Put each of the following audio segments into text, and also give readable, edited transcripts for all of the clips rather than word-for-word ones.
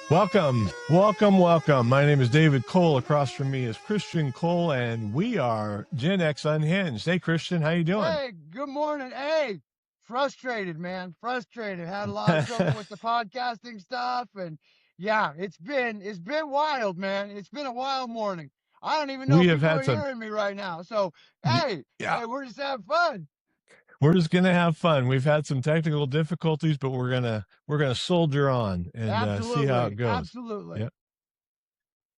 Welcome, welcome, welcome. My name is David Cole. Across from me is Christian Cole, and we are Gen X Unhinged. Hey, Christian, how you doing? Hey, good morning. Hey, frustrated, man. Frustrated. Had a lot of trouble with the podcasting stuff, and yeah, it's been wild, man. It's been a wild morning. I don't even know We if have people are had some, hearing me right now. So, y- hey, yeah, we're just having fun. we're just gonna have fun. We've had some technical difficulties, but we're gonna soldier on and see how it Absolutely, goes. absolutely. Yeah.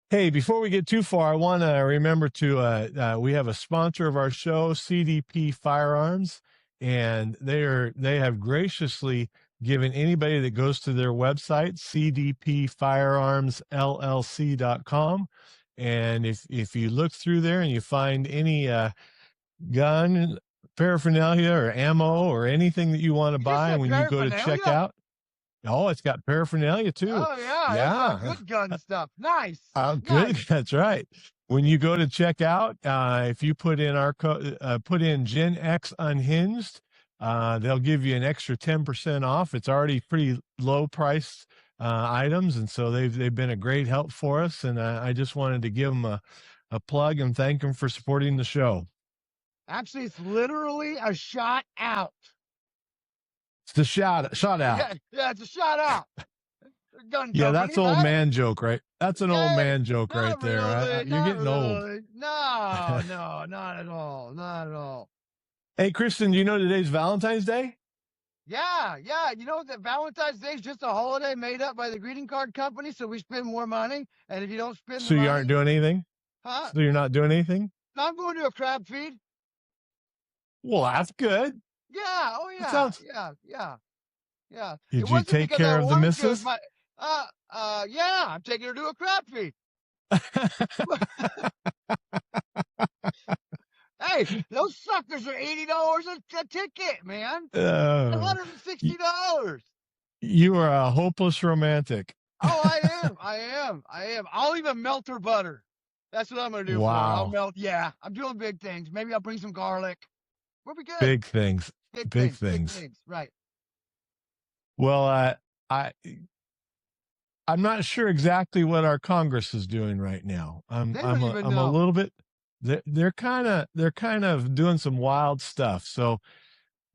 Hey, before we get too far, I want to remember to we have a sponsor of our show, CDP Firearms, and they have graciously given anybody that goes to their website, cdpfirearmsllc.com, and if you look through there and you find any gun paraphernalia or ammo or anything that you want to You just buy said when you go to check paraphernalia? out, oh, it's got paraphernalia too. Oh yeah, that's Yeah. good gun stuff. Nice, Oh, good. nice. That's right. When you go to check out, if you put in our code, put in Gen X Unhinged, they'll give you an extra 10% off. It's already pretty low priced items, and so they've been a great help for us. And I just wanted to give them a plug and thank them for supporting the show. Actually, it's literally a shot out. It's the shot out. Yeah, yeah, it's a shot out. Gun Yeah, that's company, old right? man joke, right? That's an old Hey, man joke right not there. really, You're not getting old. really. No, no, not at all, not at all. Hey, Kristen, do you know today's Valentine's Day? Yeah, yeah. You know that Valentine's Day is just a holiday made up by the greeting card company, so we spend more money. And if you don't spend the So you aren't money, doing anything? huh? So you're not doing anything? I'm going to a crab feed. Well, that's good. Yeah, oh That yeah, sounds. yeah, yeah, yeah. It Did you wasn't take because I care of the wanted to. It was missus? my, yeah. I'm taking her to a crab feed. Hey, those suckers are $80 a ticket, man. Oh, y- $160. you are a hopeless romantic. Oh, I am. I am. I am. I'll even melt her butter. That's what I'm gonna do for her. I'll Wow. melt. Yeah, I'm doing big things. Maybe I'll bring some garlic. We'll be good. Big things. Big Big things. Big things. things. Right. Well, I I'm not sure exactly what our Congress is doing right now. They don't even I'm a know. little bit. They're kind of doing some wild stuff. So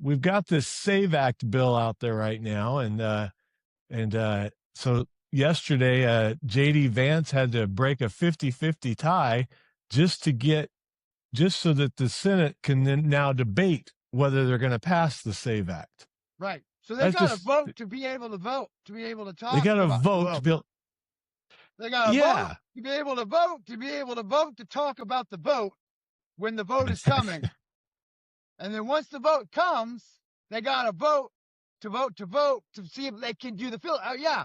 we've got this Save Act bill out there right now, and so yesterday, JD Vance had to break a 50-50 tie just to get just so that the Senate can then now debate whether they're going to pass the Save Act. Right. So they That's got to just vote to be able to vote, to be able to they talk got to about the vote to vote. be. They got to vote Yeah. to be able to vote, to be able to vote to talk about the vote when the vote is coming. And then once the vote comes, they got to vote to see if they can do the fill. Oh yeah.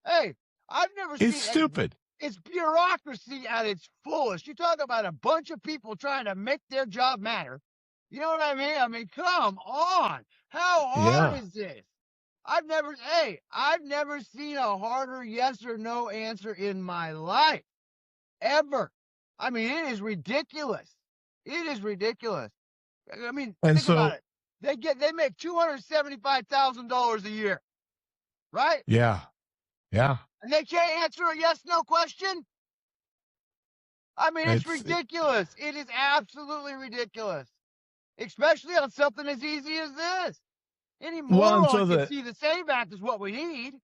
Hey, I've never It's seen stupid. it's bureaucracy at its fullest. You talk about a bunch of people trying to make their job matter. You know what I mean? I mean, come on. How hard Yeah. is this? I've never seen a harder yes or no answer in my life. Ever. I mean, it is ridiculous. It is ridiculous. I mean, And think about so, it. They make $275,000 a year, right? yeah. Yeah. And they can't answer a yes no question. I mean, it's It's ridiculous. It is absolutely ridiculous, especially on something as easy as this. Any well, and moron so can the see the Save Act is what we need.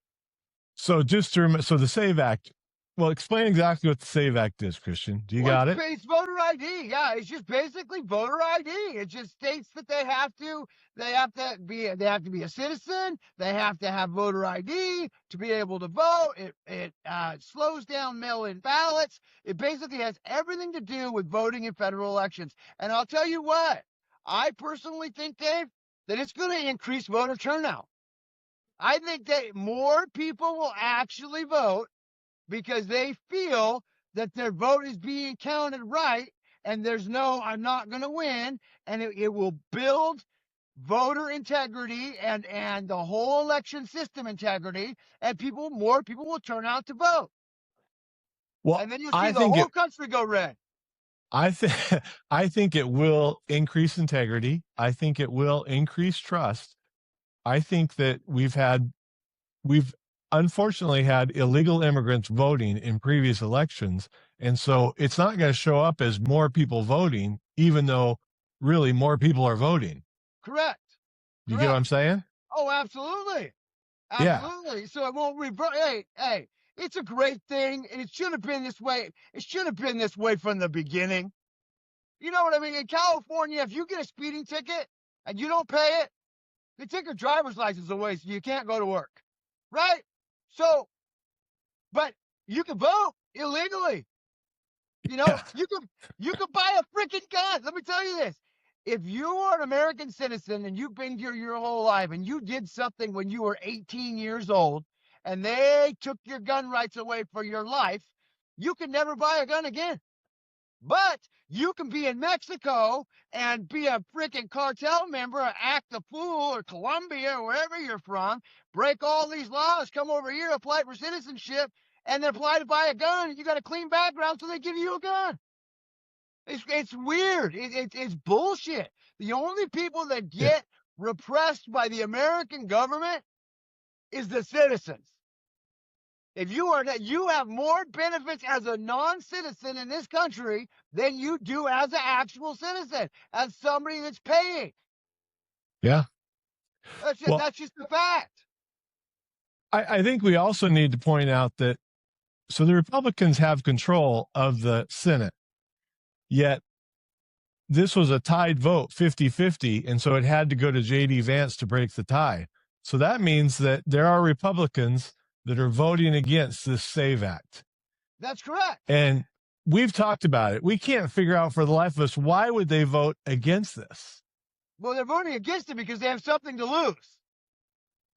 so just to so the Save Act. Well, explain exactly what the Save Act is, Christian. Do you Well, got it? it's voter ID. Yeah, it's just basically voter ID. It just states that they have to be a citizen. They have to have voter ID to be able to vote. It slows down mail-in ballots. It basically has everything to do with voting in federal elections. And I'll tell you what, I personally think, Dave, that it's going to increase voter turnout. I think that more people will actually vote because they feel that their vote is being counted right and there's no I'm not going to win, and it will build voter integrity and the whole election system integrity, and more people will turn out to vote, Well, and then you'll see I the think whole it. country go red. I think I think it will increase integrity. I think it will increase trust. I think that we've unfortunately had illegal immigrants voting in previous elections. And so it's not going to show up as more people voting, even though really more people are voting. Correct. You get what I'm saying? Oh, absolutely. Yeah. Absolutely. So it won't revert. Hey, it's a great thing, and it should have been this way. It should have been this way from the beginning. You know what I mean? In California, if you get a speeding ticket and you don't pay it, they take your driver's license away so you can't go to work. Right? So, but you can vote illegally. You know, Yeah. you could buy a freaking gun. Let me tell you this. If you are an American citizen and you've been here your whole life and you did something when you were 18 years old and they took your gun rights away for your life, you can never buy a gun again. But you can be in Mexico and be a freaking cartel member or act a fool or Colombia or wherever you're from, break all these laws, come over here, apply for citizenship, and then apply to buy a gun. And you got a clean background, so they give you a gun. It's weird. It's bullshit. The only people that Yeah. get repressed by the American government is the citizens. If you are that, you have more benefits as a non-citizen in this country than you do as an actual citizen, as somebody that's paying. Yeah. Well, That's just the fact. I think we also need to point out that so the Republicans have control of the Senate, yet this was a tied vote, 50-50, and so it had to go to J.D. Vance to break the tie. So that means that there are Republicans that are voting against this SAVE Act. That's correct. And we've talked about it. We can't figure out for the life of us, why would they vote against this? Well, they're voting against it because they have something to lose.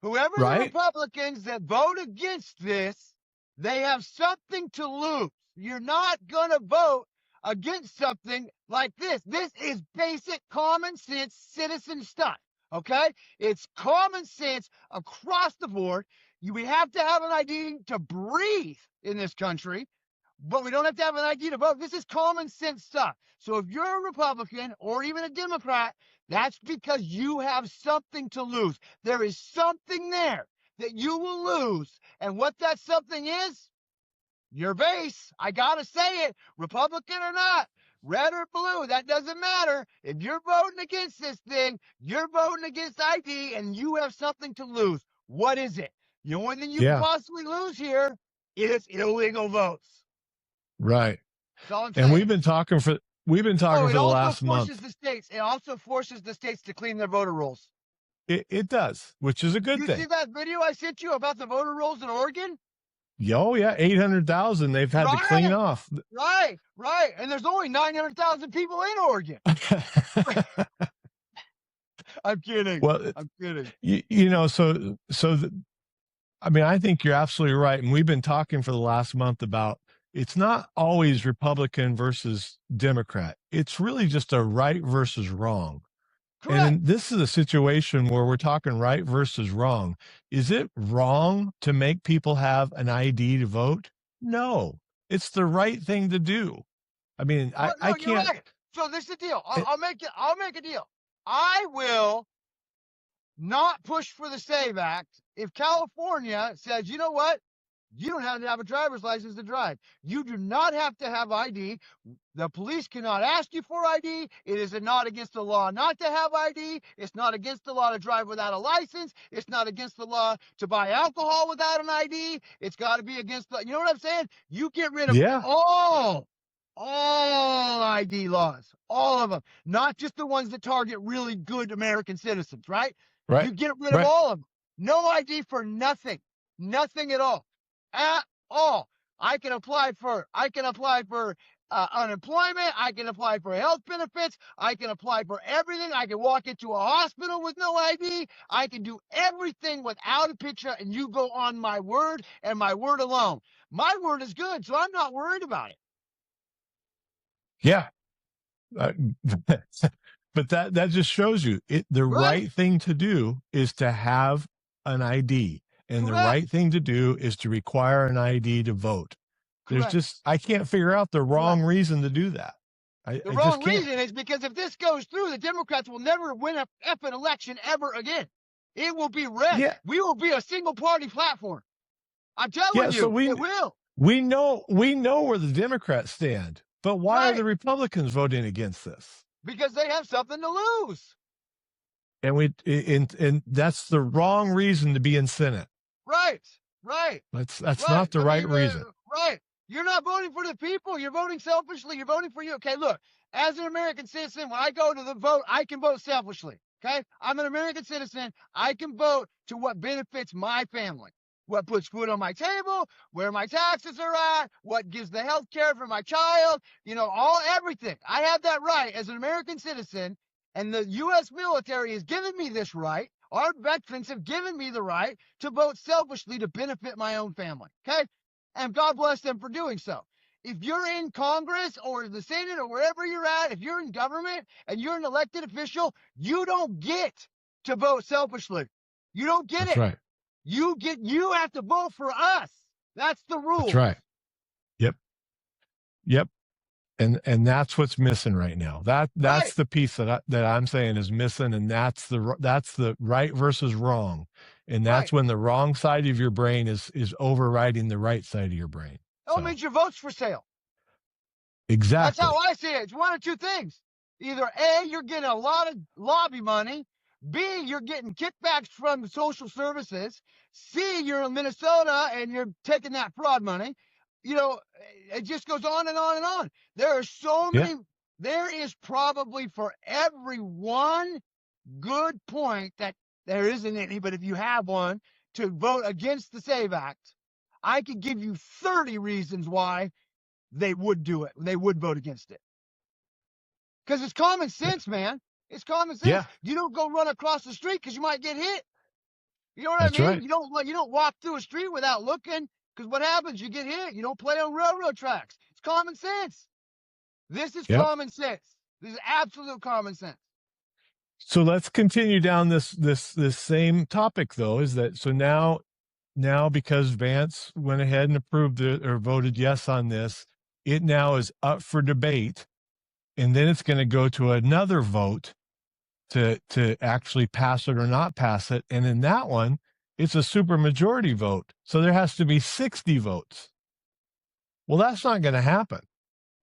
Whoever the Right? Republicans that vote against this, they have something to lose. You're not going to vote against something like this. This is basic common sense citizen stuff. Okay? It's common sense across the board. We have to have an ID to breathe in this country, but we don't have to have an ID to vote. This is common sense stuff. So if you're a Republican or even a Democrat, that's because you have something to lose. There is something there that you will lose. And what that something is, your base. I got to say it, Republican or not, red or blue, that doesn't matter. If you're voting against this thing, you're voting against ID and you have something to lose. What is it? The only thing you can possibly lose here is illegal votes. Right. That's all I'm saying. And we've been talking for the last month. It also forces the states to clean their voter rolls. It does, which is a good thing. You see that video I sent you about the voter rolls in Oregon? Oh, yeah, 800,000 they've had to clean off. Right. And there's only 900,000 people in Oregon. I'm kidding. Well, I'm kidding. I think you're absolutely right. And we've been talking for the last month about it's not always Republican versus Democrat. It's really just a right versus wrong. Correct. And this is a situation where we're talking right versus wrong. Is it wrong to make people have an ID to vote? No, it's the right thing to do. I mean, I can't. You're right. So this is the deal. I'll make a deal. I will not push for the SAVE Act if California says, you know what? You don't have to have a driver's license to drive. You do not have to have ID. The police cannot ask you for ID. It is not against the law not to have ID. It's not against the law to drive without a license. It's not against the law to buy alcohol without an ID. It's got to be against the, you know what I'm saying? You get rid of all ID laws, all of them, not just the ones that target really good American citizens, right? Right. You get rid of all of them. No ID for nothing at all. At all. I can apply for unemployment. I can apply for health benefits. I can apply for everything. I can walk into a hospital with no ID. I can do everything without a picture, and you go on my word and my word alone. My word is good, so I'm not worried about it. Yeah. But that just shows you the right thing to do is to have an ID. And the right thing to do is to require an ID to vote. There's just, I can't figure out the wrong reason to do that. The wrong reason is because if this goes through, the Democrats will never win an effing election ever again. It will be red. Yeah. We will be a single party platform. I'm telling Yeah, so you, it will. we know where the Democrats stand, but why are the Right. Republicans voting against this? Because they have something to lose. And that's the wrong reason to be in Senate. Right. Right. That's Right. not the I right mean, reason. right. You're not voting for the people. You're voting selfishly. You're voting for you. Okay, look, as an American citizen, when I go to the vote, I can vote selfishly. Okay, I'm an American citizen. I can vote to what benefits my family, what puts food on my table, where my taxes are at, what gives the health care for my child, everything. I have that right as an American citizen, and the U.S. military has given me this right. Our veterans have given me the right to vote selfishly to benefit my own family. Okay? And God bless them for doing so. If you're in Congress or the Senate or wherever you're at, if you're in government and you're an elected official, you don't get to vote selfishly. You don't get That's it. right. You have to vote for us. That's the rule. That's right. Yep. Yep. And that's what's missing right now. That's Right. the piece that I'm saying is missing, and that's the right versus wrong, and that's Right. when the wrong side of your brain is overriding the right side of your brain. Oh, So it means your vote's for sale. That's how exactly. I see it. It's one of two things. Either A, you're getting a lot of lobby money. B, you're getting kickbacks from social services. C, you're in Minnesota and you're taking that fraud money. It just goes on and on and on. There are so Yeah. many. There is probably for every one good point that there isn't any, but if you have one to vote against the SAVE Act, I could give you 30 reasons why they would do it. They would vote against it. Because it's common sense, man. It's common sense. Yeah. You don't go run across the street because you might get hit. You know what I That's mean? right. You don't walk through a street without looking, because what happens? You get hit. You don't play on railroad tracks. It's common sense. This is Yep. common sense. This is absolute common sense. So let's continue down this same topic, though. Is that so now because Vance went ahead and approved it or voted yes on this, it now is up for debate, and then it's going to go to another vote to actually pass it or not pass it. And in that one, it's a supermajority vote. So there has to be 60 votes. Well, that's not going to happen.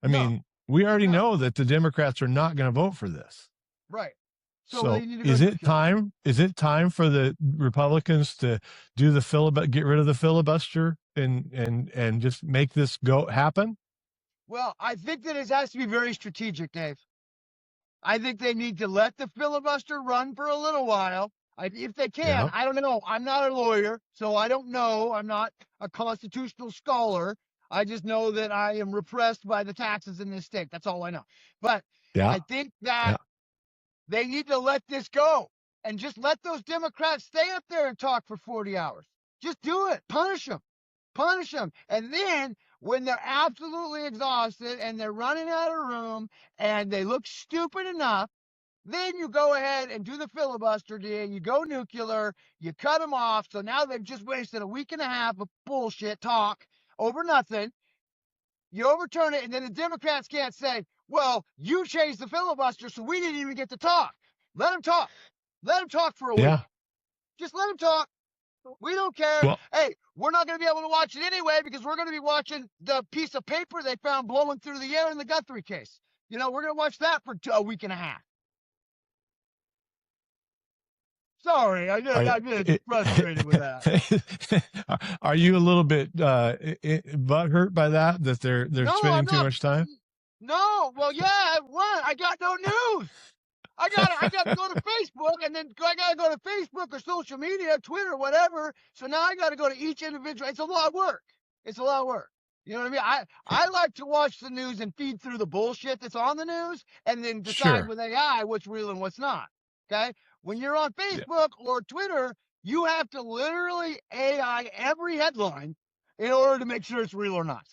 I mean, we already know that the Democrats are not going to vote for this. Right. So is it time? Is it time for the Republicans to do the filibuster, get rid of the filibuster, and just make this happen? Well, I think that it has to be very strategic, Dave. I think they need to let the filibuster run for a little while. If they can, Yeah. I don't know. I'm not a lawyer, so I don't know. I'm not a constitutional scholar. I just know that I am repressed by the taxes in this state. That's all I know. But Yeah. I think that they need to let this go and just let those Democrats stay up there and talk for 40 hours. Just do it. Punish them. Punish them. And then when they're absolutely exhausted and they're running out of room and they look stupid enough, then you go ahead and do the filibuster deal. You go nuclear, you cut them off. So now they've just wasted a week and a half of bullshit talk over nothing. You overturn it, and then the Democrats can't say, well, you changed the filibuster, so we didn't even get to talk. Let them talk. Let them talk for a week. Just let them talk. We don't care. Well, hey, we're not going to be able to watch it anyway because we're going to be watching the piece of paper they found blowing through the air in the Guthrie case. We're going to watch that for a week and a half. Sorry, I get frustrated with that. Are you a little bit butthurt by that they're spending too much time? No, well, yeah, what? I got no news. I got to go to Facebook, and then I got to go to Facebook or social media, Twitter, whatever. So now I got to go to each individual. It's a lot of work. It's a lot of work. You know what I mean? I like to watch the news and feed through the bullshit that's on the news, and then decide with AI what's real and what's not. Okay? When you're on Facebook or Twitter, you have to literally AI every headline in order to make sure it's real or not.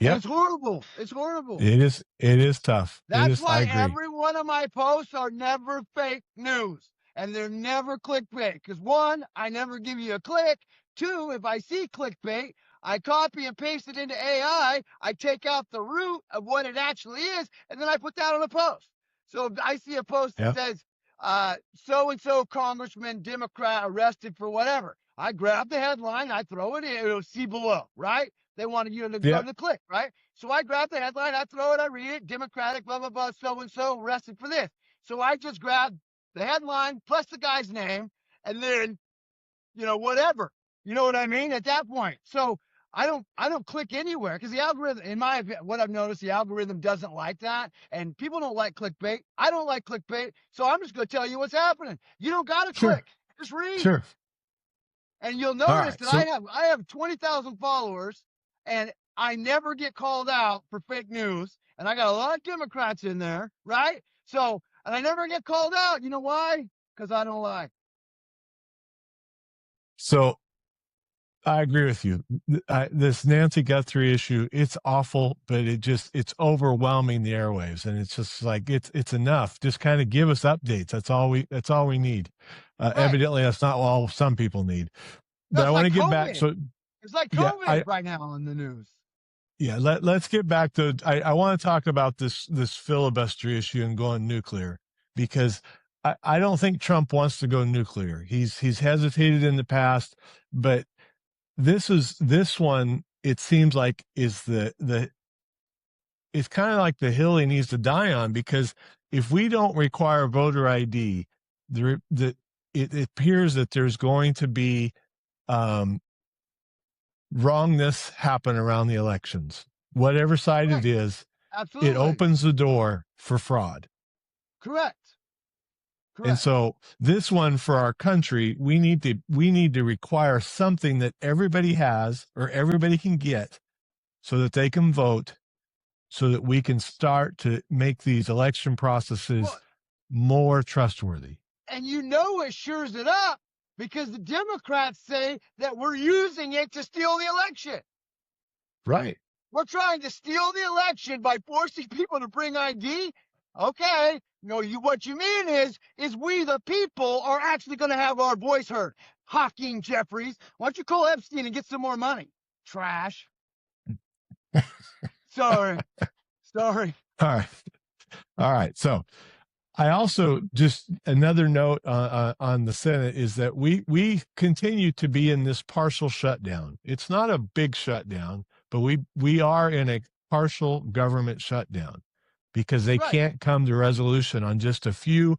Yeah, it's horrible. It's horrible. It is tough. That's why every one of my posts are never fake news, and they're never clickbait. Because one, I never give you a click. Two, if I see clickbait, I copy and paste it into AI. I take out the root of what it actually is, and then I put that on a post. So if I see a post that says, so-and-so congressman, Democrat, arrested for whatever, I grab the headline, I throw it in, it'll see below, right? They wanted you to go Yeah. to click, right? So I grab the headline, I throw it, I read it, Democratic, blah, blah, blah, so and so arrested for this. So I just grab the headline plus the guy's name, and then, whatever. You know what I mean? At that point. So I don't click anywhere because the algorithm, what I've noticed, the algorithm doesn't like that, and people don't like clickbait. I don't like clickbait, so I'm just going to tell you what's happening. You don't got to Sure. click, just read. Sure. And you'll All notice right. that So I have 20,000 followers, and I never get called out for fake news. And I got a lot of Democrats in there, right? So, and I never get called out. You know why? Because I don't lie. so I agree with you. This Nancy Guthrie issue, it's awful, but it's overwhelming the airwaves, and it's just like it's enough. Just kind of give us updates. That's all we need. Right. Evidently, that's not all some people need. But That's I want like to get back. COVID. So It's like yeah, COVID right now in the news. let's get back to. I want to talk about this filibuster issue and going nuclear, because I don't think Trump wants to go nuclear. He's hesitated in the past, but this one, it seems like, is it's kind of like the hill he needs to die on, because if we don't require voter ID, it appears that there's going to be wrongness happen around the elections. Whatever side Right. it is, Absolutely. it opens the door for fraud. Correct. And so this one, for our country, we need to require something that everybody has or everybody can get, so that they can vote, so that we can start to make these election processes more trustworthy. And it shores it up, because the Democrats say that we're using it to steal the election. Right. We're trying to steal the election by forcing people to bring ID. Okay. No, what you mean is we, the people, are actually going to have our voice heard. Hawking Jeffries, why don't you call Epstein and get some more money? Trash. Sorry. All right. So I also, just another note on the Senate, is that we continue to be in this partial shutdown. It's not a big shutdown, but we are in a partial government shutdown, because they can't come to resolution on just a few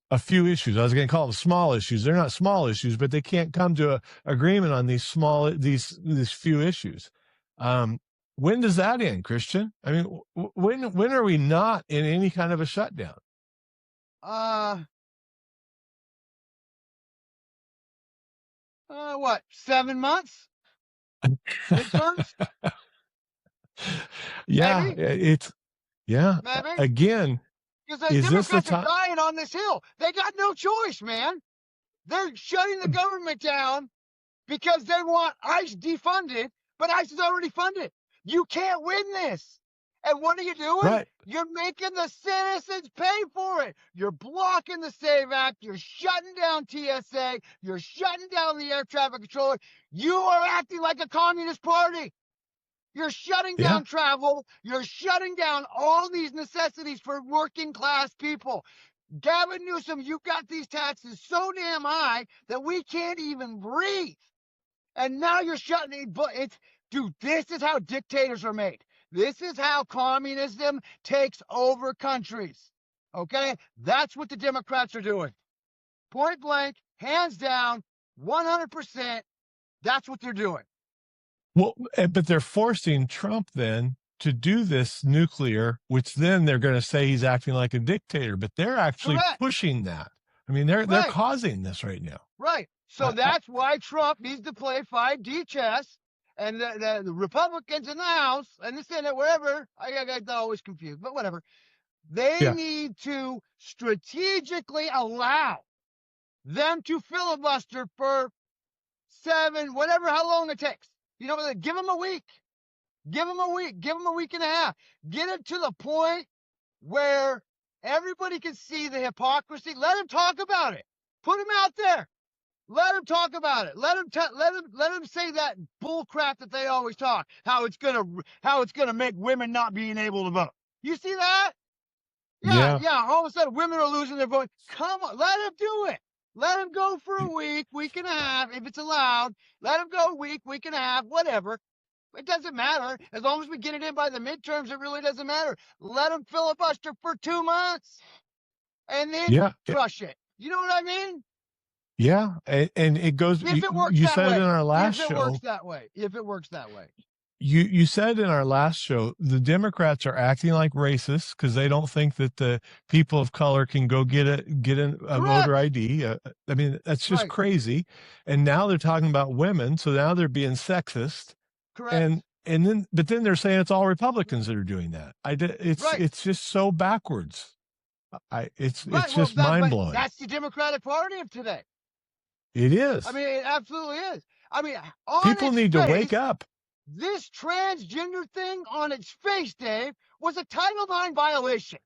issues. I was going to call them small issues. They're not small issues, but they can't come to an agreement on these few issues. When does that end, Christian? I mean, when are we not in any kind of a shutdown? What, 7 months? Midterms? Yeah, Maybe? Maybe? Again, because the is this the Democrats are time? dying on this hill. They got no choice, man. They're shutting the government down because they want ICE defunded, but ICE is already funded. You can't win this. And what are you doing? Right. You're making the citizens pay for it. You're blocking the SAVE Act. You're shutting down TSA. You're shutting down the air traffic controller. You are acting like a communist party. You're shutting down travel. You're shutting down all these necessities for working class people. Gavin Newsom, you've got these taxes so damn high that we can't even breathe. And now you're shutting it. Dude, this is how dictators are made. This is how communism takes over countries. Okay? That's what the Democrats are doing. Point blank, hands down, 100%. That's what they're doing. Well, but they're forcing Trump then to do this nuclear, which then they're going to say he's acting like a dictator, but they're actually pushing that. I mean, they're causing this right now. Right. So that's why Trump needs to play 5D chess, and the Republicans in the House and the Senate, wherever, I got always confused, but whatever. They need to strategically allow them to filibuster for 7, whatever, how long it takes. Give them a week. Give them a week. Give them a week and a half. Get it to the point where everybody can see the hypocrisy. Let them talk about it. Put them out there. Let them talk about it. Let them say that bull crap that they always talk. How it's gonna make women not being able to vote. You see that? Yeah. All of a sudden, women are losing their vote. Come on, let them do it. Let him go for a week and a half, if it's allowed. Let him go a week and a half, whatever. It doesn't matter. As long as we get it in by the midterms, it really doesn't matter. Let him filibuster for 2 months and then crush it. You know what I mean? Yeah. And it goes, if it works you that said way. it in our last if it show. works that way. If it works that way. You said in our last show, the Democrats are acting like racists because they don't think that the people of color can go get a voter ID. I mean, that's just crazy. And now they're talking about women, so now they're being sexist. Correct. But then they're saying it's all Republicans that are doing that. It's just so backwards. It's just mind blowing. That's the Democratic Party of today. It is. I mean, it absolutely is. I mean, people need to wake up. This transgender thing on its face, Dave, was a Title IX violation.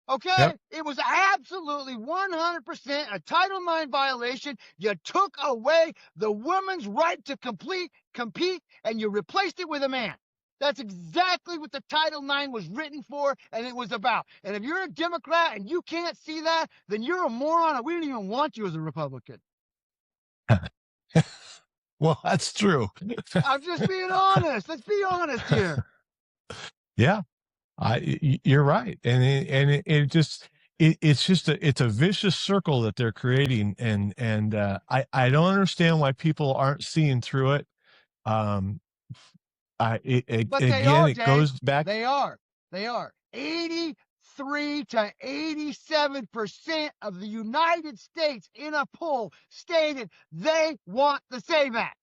Okay? Yep. It was absolutely 100% a Title IX violation. You took away the woman's right to compete, and you replaced it with a man. That's exactly what the Title IX was written for and it was about. And if you're a Democrat and you can't see that, then you're a moron, and we don't even want you as a Republican. Well, that's true. I'm just being honest. Let's be honest here. Yeah, you're right, and it's a vicious circle that they're creating, and I don't understand why people aren't seeing through it. It goes back. They are 83 to 87% of the United States in a poll stated they want the SAVE Act.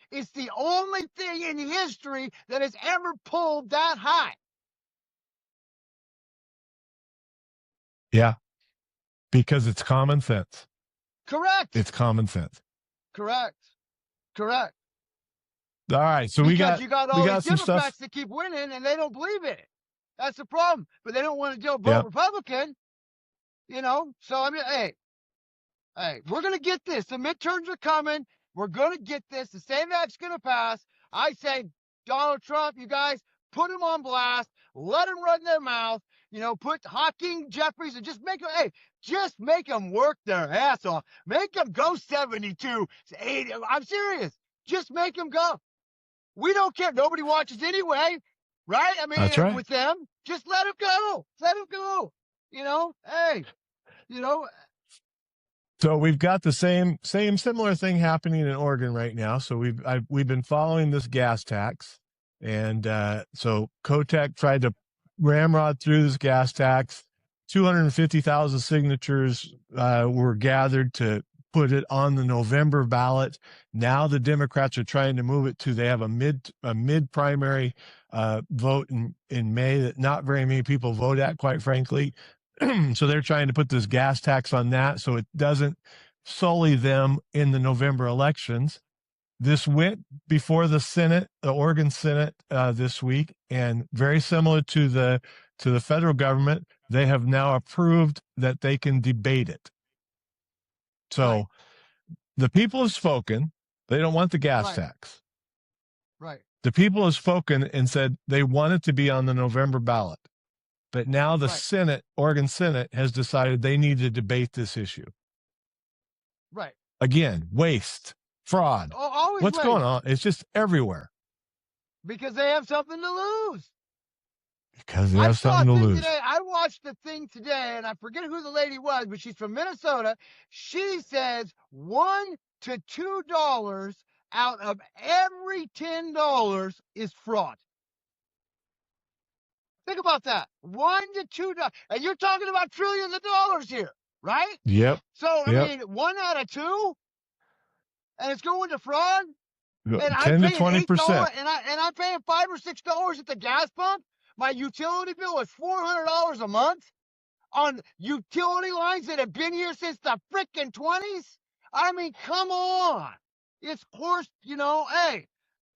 It's the only thing in history that has ever polled that high. Yeah, because it's common sense. Correct. It's common sense. Correct. All right, so you got all these these Democrats that keep winning and they don't believe in it. That's the problem. But they don't want to vote Republican. You know? So I mean, hey, we're gonna get this. The midterms are coming. We're gonna get this. The SAVE Act's gonna pass. I say, Donald Trump, you guys, put him on blast. Let him run their mouth. You know, put Hawking, Jeffries, and just make them work their ass off. Make them go 72, 80. I'm serious. Just make them go. We don't care. Nobody watches anyway, right? I mean, that's right. With them, just let them go. Let them go. You know, hey, you know. So we've got the similar thing happening in Oregon right now. So we've been following this gas tax, and so Kotek tried to ramrod through this gas tax. 250,000 signatures were gathered to put it on the November ballot. Now the Democrats are trying to move it to, they have a mid primary vote in May that not very many people vote at, quite frankly. So they're trying to put this gas tax on that so it doesn't sully them in the November elections. This went before the Senate, the Oregon Senate, this week, and very similar to the federal government, they have now approved that they can debate it. So the people have spoken. They don't want the gas tax. Right. The people have spoken and said they want it to be on the November ballot. But now the Senate, Oregon Senate, has decided they need to debate this issue. Right. Again, waste, fraud. Always what's going on? It's just everywhere. Because they have something to lose. Because they have something to lose. Today, I watched the thing today, and I forget who the lady was, but she's from Minnesota. She says $1 to $2 out of every $10 is fraud. Think about that. $1 to $2. And you're talking about trillions of dollars here, right? Yep. So, I mean, 1 out of 2? And it's going to fraud? And 10 to 20%. And I'm paying $5 or $6 at the gas pump. My utility bill is $400 a month on utility lines that have been here since the frickin' 20s. I mean, come on. It's horse, you know, hey,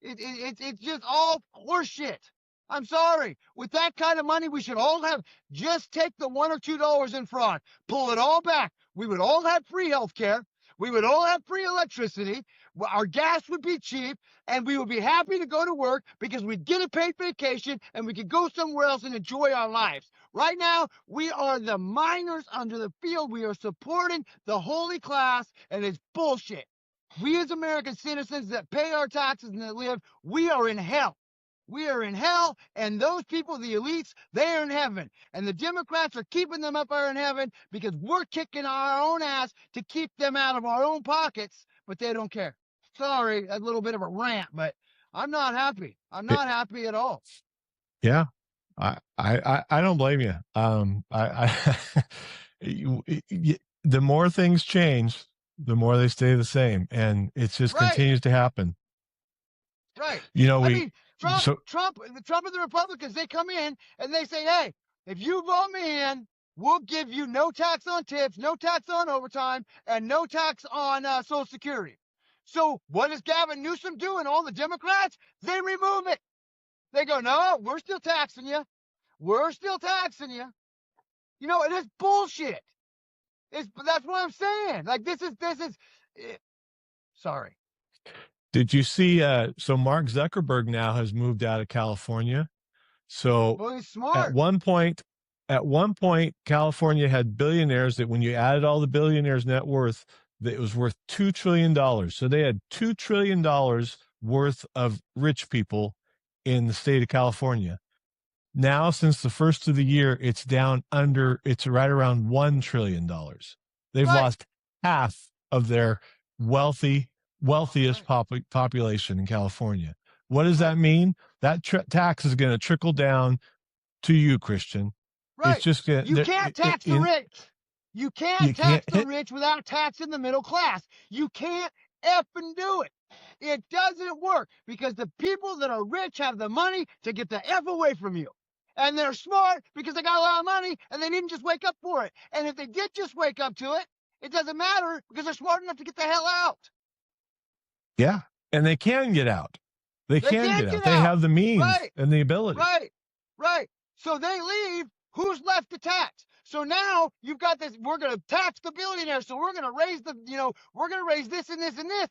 it's just all horse shit. I'm sorry. With that kind of money, we should all just take the $1 or $2 in fraud, pull it all back. We would all have free health care. We would all have free electricity. our gas would be cheap, and we would be happy to go to work because we'd get a paid vacation and we could go somewhere else and enjoy our lives. Right now, we are the miners under the field. We are supporting the holy class, and it's bullshit. We as American citizens that pay our taxes and that live, we are in hell. We are in hell, and those people, the elites, they are in heaven. And the Democrats are keeping them up there in heaven because we're kicking our own ass to keep them out of our own pockets, but they don't care. Sorry, a little bit of a rant, but I'm not happy. I'm not happy at all. Yeah, I don't blame you. The more things change, the more they stay the same, and it just Right. continues to happen. Right. You know, I mean, Trump and the Republicans, they come in and they say, hey, if you vote me in, we'll give you no tax on tips, no tax on overtime, and no tax on Social Security. So what is Gavin Newsom doing? All the Democrats, they remove it. They go, no, we're still taxing you. We're still taxing you. You know, it is bullshit. That's what I'm saying. Like, this is, sorry. Did you see? So Mark Zuckerberg now has moved out of California. So Well, he's smart. at one point, California had billionaires that when you added all the billionaires' net worth, that it was worth $2 trillion. So they had $2 trillion worth of rich people in the state of California. Now, since the first of the year, it's right around $1 trillion. They've lost half of their wealthiest population in California. What does that mean? That tax is going to trickle down to you, Christian. Right. It's just you can't tax the rich. You can't tax the rich without taxing the middle class. You can't effing do it. It doesn't work because the people that are rich have the money to get the F away from you. And they're smart because they got a lot of money and they didn't just wake up for it. And if they did just wake up to it, it doesn't matter because they're smart enough to get the hell out. Yeah. And they can get out. They can get out. They have the means and the ability. Right. So they leave. Who's left to tax? So now you've got this, we're going to tax the billionaires. So we're going to raise we're going to raise this and this and this.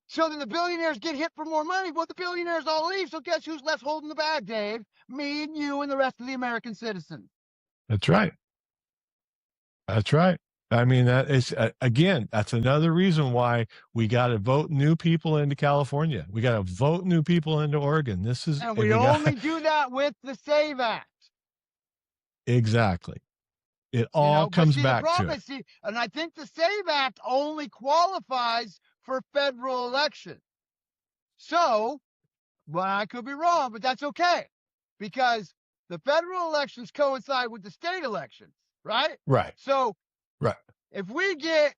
So then the billionaires get hit for more money. Well, the billionaires all leave. So guess who's left holding the bag, Dave? Me and you and the rest of the American citizens. That's right. That's right. I mean, that is, again, that's another reason why we got to vote new people into California. We got to vote new people into Oregon. And we only do that with the SAVE Act. Exactly. It all comes back to it. And I think the SAVE Act only qualifies for federal elections. So, well, I could be wrong, but that's okay. Because the federal elections coincide with the state elections, right? Right. So, if we get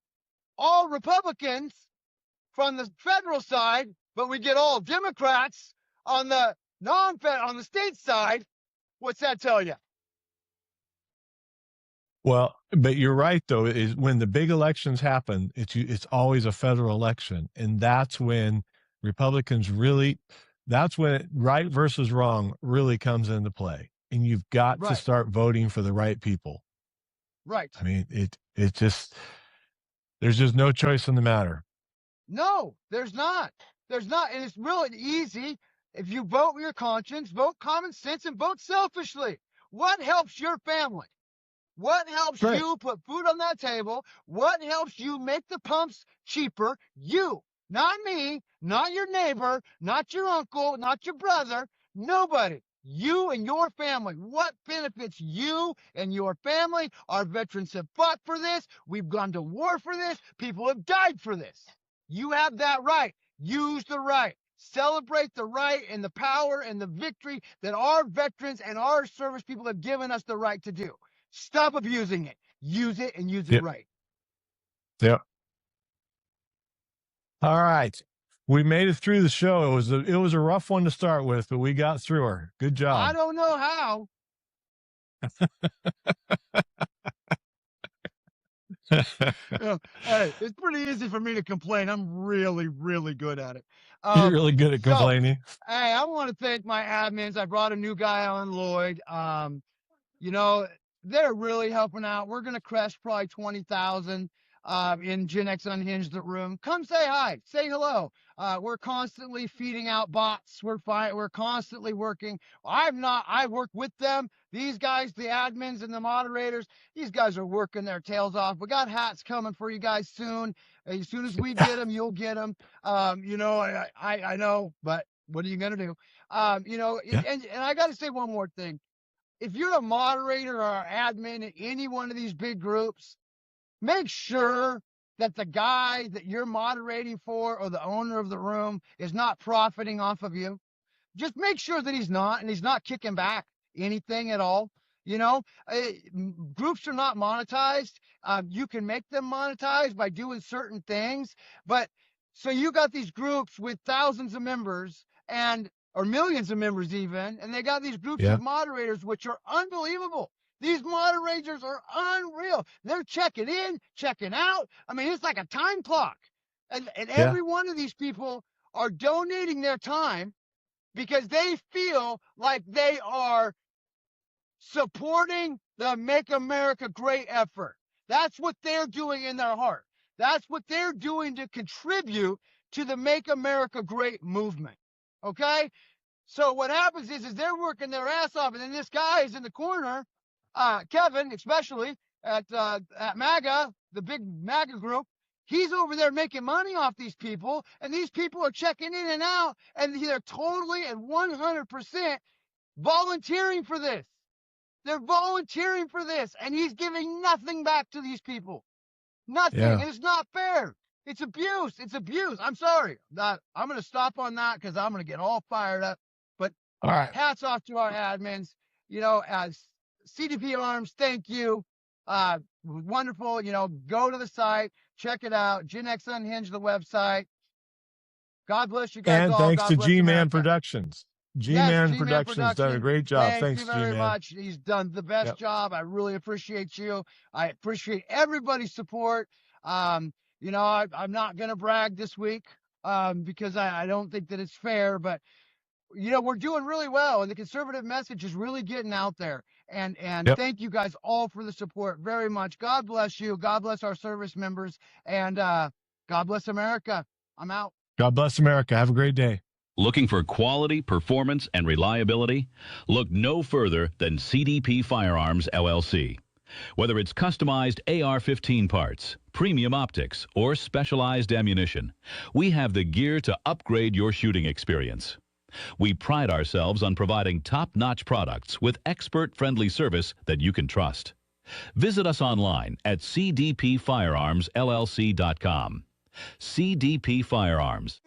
all Republicans from the federal side, but we get all Democrats on the on the state side, what's that tell you? Well, but you're right, though, is when the big elections happen, it's always a federal election. And that's when Republicans that's when right versus wrong really comes into play. And you've got to start voting for the right people. Right. I mean, there's just no choice in the matter. No, there's not. There's not. And it's really easy. If you vote with your conscience, vote common sense, and vote selfishly. What helps your family? What helps you put food on that table? What helps you make the pumps cheaper? You, not me, not your neighbor, not your uncle, not your brother, nobody. You and your family. What benefits you and your family? Our veterans have fought for this. We've gone to war for this. People have died for this. You have that right. Use the right. Celebrate the right and the power and the victory that our veterans and our service people have given us the right to do. Stop abusing it. Use it and use it right. Yep. All right. We made it through the show. It was a rough one to start with, but we got through her. Good job. I don't know how. Hey, it's pretty easy for me to complain. I'm really, really good at it. You're really good at complaining. Hey, I want to thank my admins. I brought a new guy on, Lloyd. They're really helping out. We're going to crush probably 20,000 in Gen X Unhinged the room. Come say hi. Say hello. We're constantly feeding out bots. We're constantly working. I work with them. These guys, the admins and the moderators, these guys are working their tails off. We got hats coming for you guys soon. As soon as we get them, you'll get them. I know, but what are you going to do? Yeah. And I got to say one more thing. If you're a moderator or admin in any one of these big groups, make sure that the guy that you're moderating for or the owner of the room is not profiting off of you. Just make sure that he's not, and he's not kicking back anything at all. Groups are not monetized. You can make them monetized by doing certain things, but so you got these groups with thousands of members or millions of members even, and they got these groups Yeah. of moderators, which are unbelievable. These moderators are unreal. They're checking in, checking out. I mean, it's like a time clock. And every one of these people are donating their time because they feel like they are supporting the Make America Great effort. That's what they're doing in their heart. That's what they're doing to contribute to the Make America Great movement. Okay? So what happens is they're working their ass off, and then this guy is in the corner, Kevin, especially at MAGA, the big MAGA group. He's over there making money off these people, and these people are checking in and out, and they're totally and 100% volunteering for this. They're volunteering for this, and he's giving nothing back to these people. Nothing. Yeah. And it's not fair. It's abuse. It's abuse. I'm sorry. I'm going to stop on that because I'm going to get all fired up. But All right. hats off to our admins. As CDP Arms, thank you. Wonderful. Go to the site, check it out. Gen X Unhinged, the website. God bless you guys And all. thanks God to bless G-Man America. Productions. Yes, G-Man G-Man Productions done a great job. Thank Thanks, you very G-Man. much. He's done the best job. I really appreciate you. I appreciate everybody's support. I'm not going to brag this week because I don't think that it's fair, but we're doing really well, and the conservative message is really getting out there. And thank you guys all for the support very much. God bless you. God bless our service members, and God bless America. I'm out. God bless America. Have a great day. Looking for quality, performance, and reliability? Look no further than CDP Firearms, LLC. Whether it's customized AR-15 parts, premium optics, or specialized ammunition, we have the gear to upgrade your shooting experience. We pride ourselves on providing top-notch products with expert-friendly service that you can trust. Visit us online at cdpfirearmsllc.com. CDP Firearms.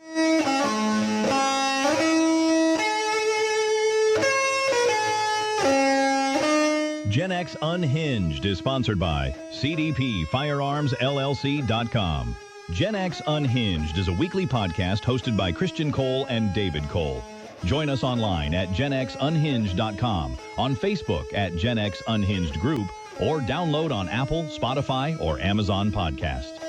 Gen X Unhinged is sponsored by cdpfirearmsllc.com. Gen X Unhinged is a weekly podcast hosted by Christian Cole and David Cole. Join us online at genxunhinged.com, on Facebook at Gen X Unhinged Group, or download on Apple, Spotify, or Amazon Podcast.